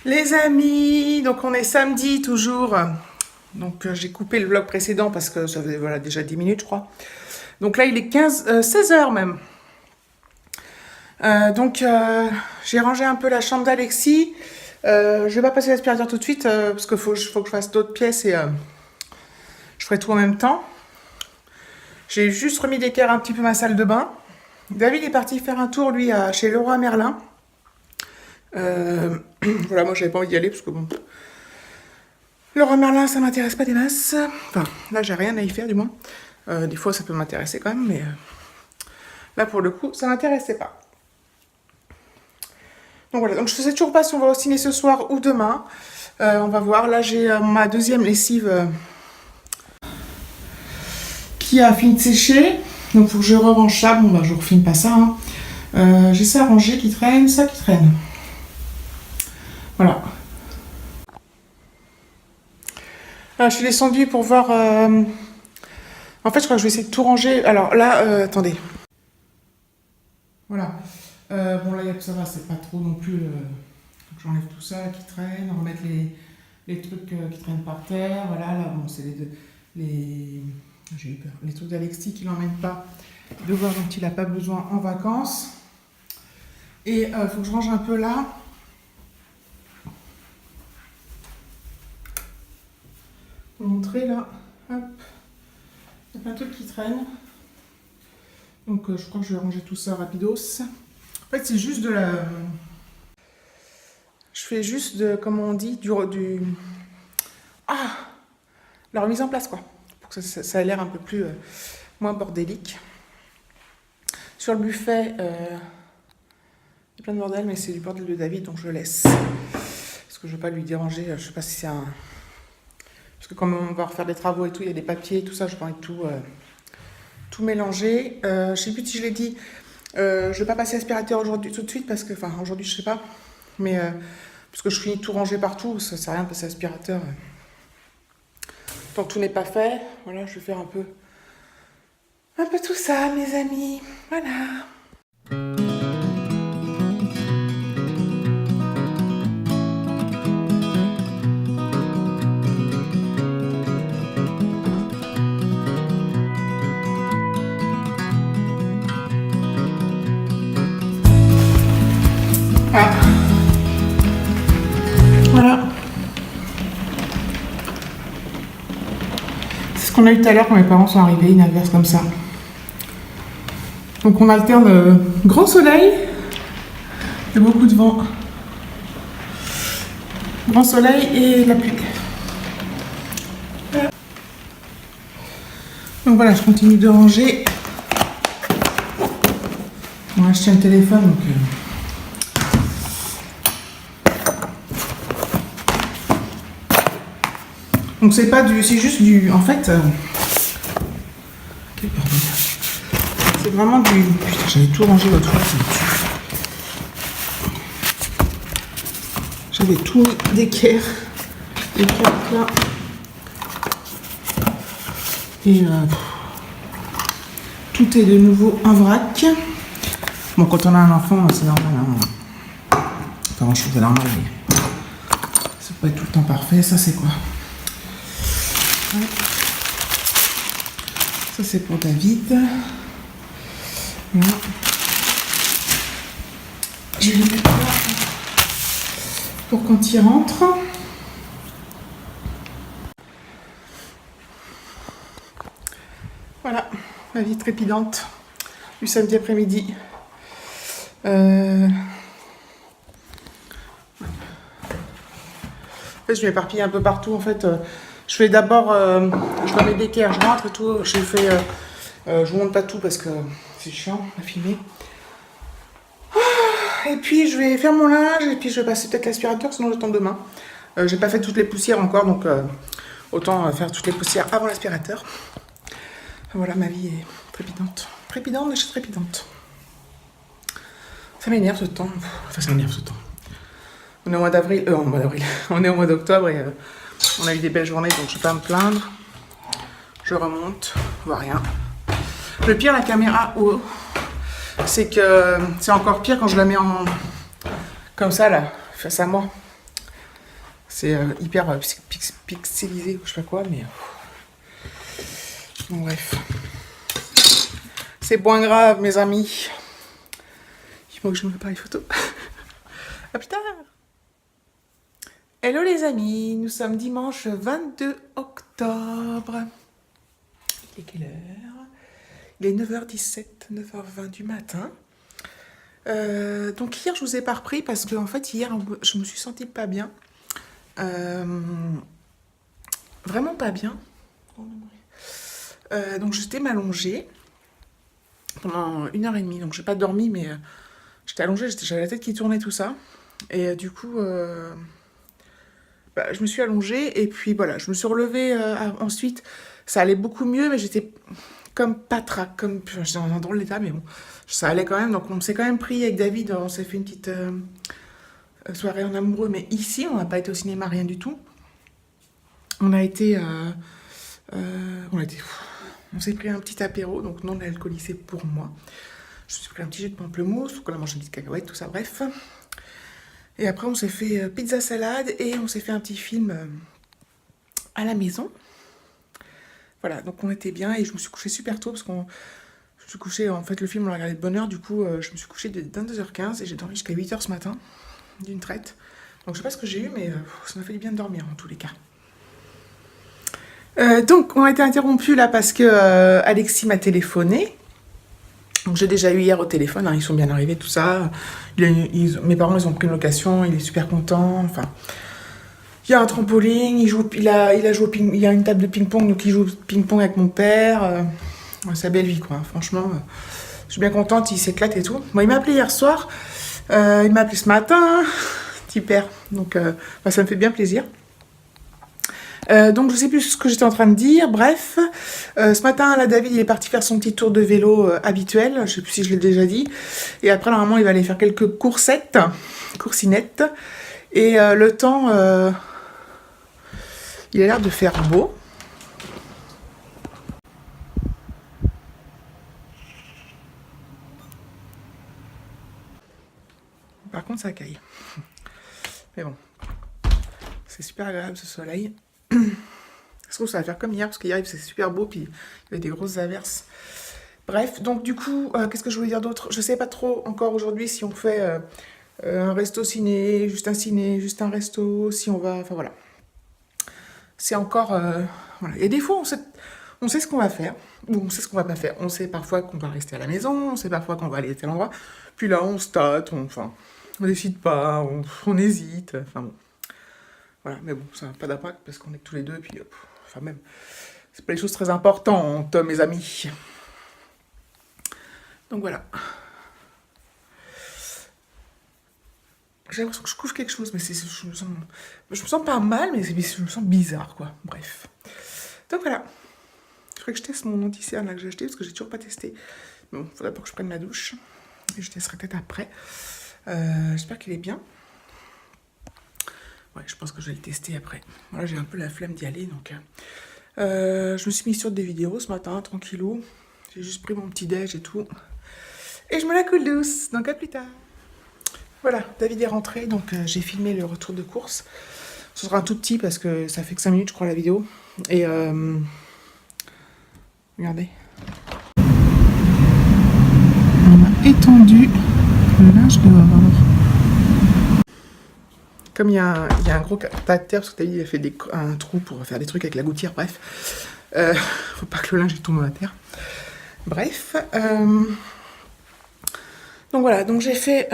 Les amis, donc on est samedi toujours. Donc j'ai coupé le vlog précédent parce que ça faisait voilà, déjà 10 minutes je crois. Donc là il est 16 heures même. J'ai rangé un peu la chambre d'Alexis. Je vais pas passer l'aspirateur tout de suite parce qu'il faut que je fasse d'autres pièces et je ferai tout en même temps. J'ai juste remis d'équerre un petit peu ma salle de bain. David est parti faire un tour lui chez Leroy Merlin. Voilà, moi j'avais pas envie d'y aller parce que bon, Leroy Merlin ça m'intéresse pas des masses. Enfin, là j'ai rien à y faire du moins. Des fois ça peut m'intéresser quand même, mais là pour le coup ça m'intéressait pas. Donc voilà, donc je sais toujours pas si on va au ciné ce soir ou demain. On va voir. Là j'ai ma deuxième lessive qui a fini de sécher. Donc faut que je rerange ça. Bon bah je refilme pas ça. Hein. J'ai ça à ranger qui traîne, ça qui traîne. Voilà. Là, je suis descendue pour voir. En fait, je crois que je vais essayer de tout ranger. Alors là, attendez. Voilà. Bon, là, ça va, c'est pas trop non plus. Faut que j'enlève tout ça qui traîne, remettre les trucs qui traînent par terre. Voilà, là, bon, c'est j'ai eu peur. Les trucs d'Alexis qui l'emmène pas. De voir dont il n'a pas besoin en vacances. Et il faut que je range un peu là. Pour montrer là. Hop. Il y a plein de trucs qui traînent. Donc je crois que je vais ranger tout ça rapidos. En fait, c'est juste de la... Je fais juste de, comment on dit, Ah, la remise en place, quoi. Pour que ça ait l'air un peu plus... moins bordélique. Sur le buffet, il y a plein de bordel, mais c'est du bordel de David, donc je le laisse. Parce que je ne veux pas lui déranger. Je ne sais pas si c'est un... Parce que comme on va refaire des travaux et tout, il y a des papiers et tout ça, je pas envie de tout mélanger. Je sais plus si je l'ai dit. Je vais pas passer l'aspirateur aujourd'hui tout de suite parce que, enfin aujourd'hui je sais pas, mais parce que je finis tout ranger partout, ça sert à rien de passer l'aspirateur. Tant que tout n'est pas fait, voilà, je vais faire un peu tout ça, mes amis. Voilà. Ah. Voilà. C'est ce qu'on a eu tout à l'heure quand mes parents sont arrivés, une averse comme ça. Donc on alterne grand soleil et beaucoup de vent. Grand soleil et la pluie. Voilà. Donc voilà, je continue de ranger. On a acheté un téléphone, donc... Donc c'est pas du... C'est juste du... En fait... C'est vraiment du... Putain, j'avais tout rangé l'autre fois. J'avais tout d'équerre. D'équerre là. Et tout est de nouveau en vrac. Bon, quand on a un enfant, c'est normal. Hein. Pas grand chose, c'est normal. Mais... Ça peut pas être tout le temps parfait. Ça, c'est quoi? Ouais. Ça, c'est pour David. Voilà. Je vais le mettre là pour quand il rentre. Voilà, ma vie trépidante du samedi après-midi. En fait, je m'éparpille un peu partout. En fait, je fais d'abord, je remets d'équerre, je rentre et tout. Je vous montre pas tout parce que c'est chiant à filmer. Et puis je vais faire mon linge et puis je vais passer peut-être l'aspirateur, sinon j'attends demain. J'ai pas fait toutes les poussières encore, donc autant faire toutes les poussières avant l'aspirateur. Voilà, ma vie est trépidante. Trépidante, mais je suis trépidante. Ça m'énerve ce temps. Enfin, ça m'énerve ce temps. On est au mois d'avril. On est au mois d'octobre et on a eu des belles journées, donc je vais pas me plaindre. Je remonte, on voit rien. Le pire, la caméra haut, c'est que c'est encore pire quand je la mets en comme ça là, face à moi. C'est hyper pixelisé ou je sais pas quoi, mais... Bon, bref. C'est moins grave, mes amis. Il faut que je me prépare les photos. À plus tard. Hello les amis, nous sommes dimanche 22 octobre. Il est quelle heure? Il est 9h17, 9h20 du matin. Donc hier je vous ai pas repris parce que en fait hier je me suis sentie pas bien. Vraiment pas bien. Donc j'étais m'allonger pendant 1h30, donc j'ai pas dormi mais j'étais allongée, j'avais la tête qui tournait tout ça. Et du coup je me suis allongée et puis voilà, je me suis relevée ensuite, ça allait beaucoup mieux mais j'étais comme patraque, comme j'étais dans un drôle d'état mais bon, ça allait quand même. Donc on s'est quand même pris avec David, on s'est fait une petite soirée en amoureux, mais ici on n'a pas été au cinéma, rien du tout. On s'est pris un petit apéro, donc non alcoolisé pour moi. Je me suis pris un petit jus de pamplemousse, on a mangé des cacahuètes, tout ça, bref. Et après on s'est fait pizza salade et on s'est fait un petit film à la maison. Voilà, donc on était bien et je me suis couchée super tôt parce je me suis couchée, en fait le film on l'a regardé de bonne heure, du coup je me suis couchée de 22h15 et j'ai dormi jusqu'à 8h ce matin, d'une traite. Donc je sais pas ce que j'ai eu mais ça m'a fait du bien de dormir en tous les cas. Donc on a été interrompu là parce que Alexis m'a téléphoné. Donc j'ai déjà eu hier au téléphone, hein, ils sont bien arrivés, tout ça. Mes parents ils ont pris une location, il est super content, enfin... Il y a un trampoline, il a joué il y a une table de ping-pong, donc il joue au ping-pong avec mon père. C'est la belle vie, quoi. Franchement, je suis bien contente, il s'éclate et tout. Bon, il m'a appelé hier soir, il m'a appelé ce matin, petit père. Donc, ça me fait bien plaisir. Donc, je sais plus ce que j'étais en train de dire. Bref, ce matin, là, David, il est parti faire son petit tour de vélo habituel. Je sais plus si je l'ai déjà dit. Et après, normalement, il va aller faire quelques coursinettes. Et le temps... il a l'air de faire beau. Par contre, ça caille. Mais bon, c'est super agréable ce soleil. Je trouve que ça va faire comme hier, parce qu'hier, c'est super beau, puis il y avait des grosses averses. Bref, donc du coup, qu'est-ce que je voulais dire d'autre? Je sais pas trop encore aujourd'hui si on fait un resto ciné, juste un resto, si on va... Enfin voilà. C'est encore... voilà. Et des fois, on sait ce qu'on va faire, ou on sait ce qu'on va pas faire. On sait parfois qu'on va rester à la maison, on sait parfois qu'on va aller à tel endroit. Puis là, on se tâte, on décide pas, on hésite. Enfin bon. Voilà, mais bon, ça n'a pas d'impact parce qu'on est tous les deux, puis enfin même, c'est pas les choses très importantes, mes amis. Donc voilà. J'ai l'impression que je couche quelque chose, mais je me sens pas mal, mais je me sens bizarre, quoi. Bref. Donc voilà. Il faudrait que je teste mon anti-cerne là que j'ai acheté, parce que j'ai toujours pas testé. Bon, il faudrait pas que je prenne ma douche. Et je testerai peut-être après. J'espère qu'il est bien. Ouais, je pense que je vais le tester après. Voilà, j'ai un peu la flemme d'y aller, donc... je me suis mis sur des vidéos ce matin, tranquillou. J'ai juste pris mon petit déj et tout. Et je me la coule douce, donc à plus tard. Voilà, David est rentré, donc j'ai filmé le retour de course. Ce sera un tout petit parce que ça fait que 5 minutes, je crois, la vidéo. Et regardez. On a étendu le linge dehors. Comme il y a un gros tas de terre, parce que David a fait un trou pour faire des trucs avec la gouttière, bref. Faut pas que le linge tombe dans la terre. Bref. Donc voilà, donc j'ai fait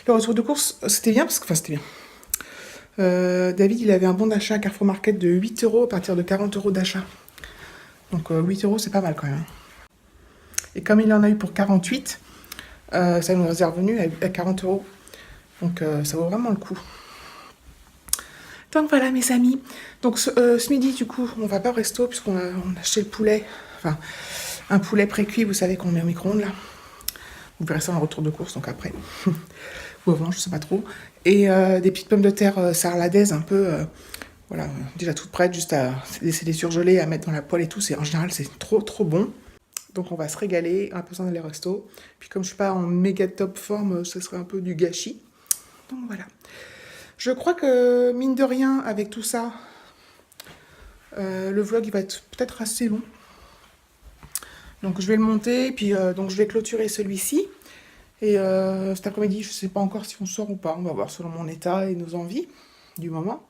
le retour de course. C'était bien, parce que... Enfin, c'était bien. David, il avait un bon d'achat à Carrefour Market de 8 € à partir de 40 € d'achat. Donc 8 €, c'est pas mal quand même. Et comme il en a eu pour 48, ça nous est revenu à 40 €. Donc ça vaut vraiment le coup. Donc voilà mes amis. Donc ce midi du coup on va pas au resto puisqu'on a acheté le poulet. Enfin un poulet pré-cuit, vous savez qu'on met au micro-ondes là. Vous verrez ça en retour de course donc après. Ou avant, je sais pas trop. Et des petites pommes de terre sarladaises un peu... voilà, déjà toutes prêtes, juste à laisser les surgeler, à mettre dans la poêle et tout. En général c'est trop bon. Donc on va se régaler, on a pas besoin d'aller au resto. Puis comme je suis pas en méga top forme, ce serait un peu du gâchis. Donc voilà. Je crois que, mine de rien, avec tout ça, le vlog il va être peut-être assez long. Donc je vais le monter, puis donc je vais clôturer celui-ci. Et cet après-midi, je ne sais pas encore si on sort ou pas. On va voir selon mon état et nos envies du moment.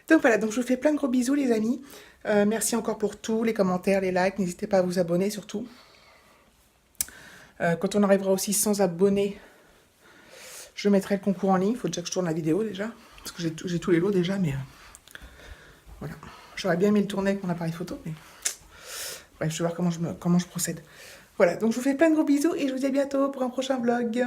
Donc voilà, donc je vous fais plein de gros bisous les amis. Merci encore pour tout, les commentaires, les likes. N'hésitez pas à vous abonner surtout. Quand on arrivera aussi 100 abonnés, je mettrai le concours en ligne. Il faut déjà que je tourne la vidéo déjà. Parce que j'ai tous les lots déjà, mais voilà. J'aurais bien aimé le tourner avec mon appareil photo, mais bref, je vais voir comment je procède. Voilà, donc je vous fais plein de gros bisous et je vous dis à bientôt pour un prochain vlog.